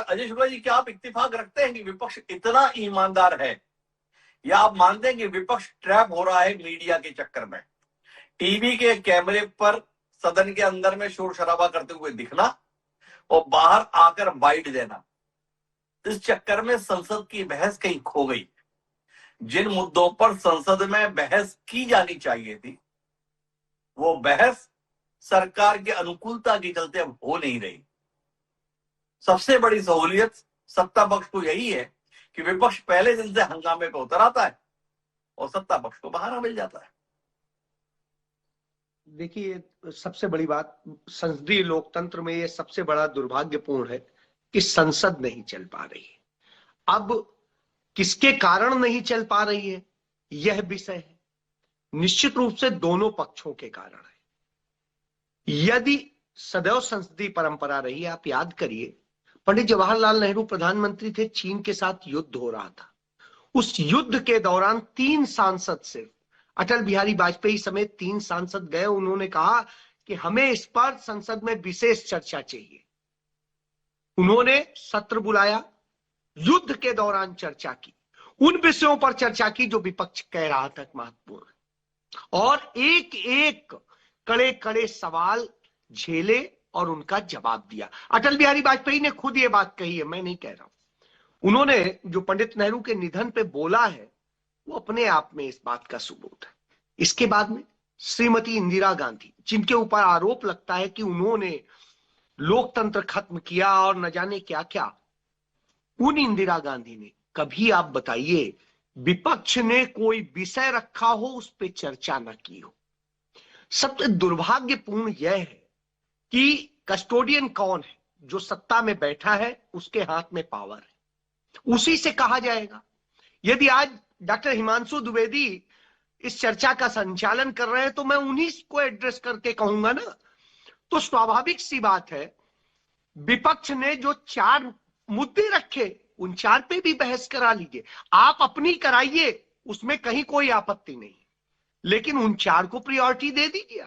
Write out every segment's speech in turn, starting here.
अजय शुक्ला जी, क्या आप इत्तेफाक रखते हैं कि विपक्ष इतना ईमानदार है, या आप मानते हैं कि विपक्ष ट्रैप हो रहा है मीडिया के चक्कर में? टीवी के कैमरे पर सदन के अंदर में शोर शराबा करते हुए दिखना और बाहर आकर बाइट देना, इस चक्कर में संसद की बहस कहीं खो गई। जिन मुद्दों पर संसद में बहस की जानी चाहिए थी, वो बहस सरकार के अनुकूलता के चलते अब हो नहीं रही। सबसे बड़ी सहूलियत सत्ता पक्ष को यही है कि विपक्ष पहले दिन से हंगामे पे उतर आता है और सत्ता पक्ष को बहाना मिल जाता है। देखिए, सबसे बड़ी बात संसदीय लोकतंत्र में ये सबसे बड़ा दुर्भाग्यपूर्ण है कि संसद नहीं चल पा रही है। अब किसके कारण नहीं चल पा रही है, यह विषय है। निश्चित रूप से दोनों पक्षों के कारण है। यदि सदैव संसदीय परंपरा रही, आप याद करिए, पंडित जवाहरलाल नेहरू प्रधानमंत्री थे, चीन के साथ युद्ध हो रहा था। उस युद्ध के दौरान 3 सांसद सिर्फ, अटल बिहारी वाजपेयी समेत 3 सांसद गए। उन्होंने कहा कि हमें इस पर संसद में विशेष चर्चा चाहिए। उन्होंने सत्र बुलाया, युद्ध के दौरान चर्चा की, उन विषयों पर चर्चा की जो विपक्ष कह रहा था महत्वपूर्ण है, और एक एक कड़े कड़े सवाल झेले और उनका जवाब दिया। अटल बिहारी वाजपेयी ने खुद ये बात कही है, मैं नहीं कह रहा हूं। उन्होंने जो पंडित नेहरू के निधन पे बोला है, वो अपने आप में इस बात का सबूत है। इसके बाद में श्रीमती इंदिरा गांधी, जिनके ऊपर आरोप लगता है कि उन्होंने लोकतंत्र खत्म किया और न जाने क्या क्या, उन इंदिरा गांधी ने कभी, आप बताइए, विपक्ष ने कोई विषय रखा हो उस पर चर्चा न की हो। सबसे दुर्भाग्यपूर्ण यह है कि कस्टोडियन कौन है? जो सत्ता में बैठा है, उसके हाथ में पावर है, उसी से कहा जाएगा। यदि आज डॉक्टर हिमांशु द्विवेदी इस चर्चा का संचालन कर रहे हैं तो मैं उन्हीं को एड्रेस करके कहूंगा ना। तो स्वाभाविक सी बात है, विपक्ष ने जो 4 मुद्दे रखे, उन 4 पे भी बहस करा लीजिए। आप अपनी कराइए, उसमें कहीं कोई आपत्ति नहीं, लेकिन उन 4 को प्रायोरिटी दे दीजिए।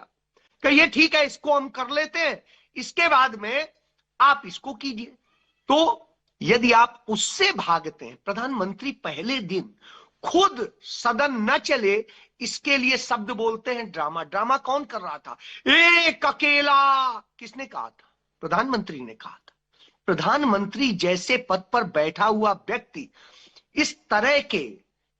कहिए ठीक है, इसको हम कर लेते हैं, इसके बाद में आप इसको कीजिए। तो यदि आप उससे भागते हैं, प्रधानमंत्री पहले दिन खुद सदन न चले इसके लिए शब्द बोलते हैं ड्रामा। ड्रामा कौन कर रहा था? एक अकेला। किसने कहा था? प्रधानमंत्री ने कहा था। प्रधानमंत्री जैसे पद पर बैठा हुआ व्यक्ति इस तरह के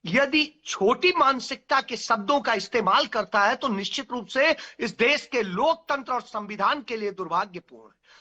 यदि छोटी मानसिकता के शब्दों का इस्तेमाल करता है तो निश्चित रूप से इस देश के लोकतंत्र और संविधान के लिए दुर्भाग्यपूर्ण है।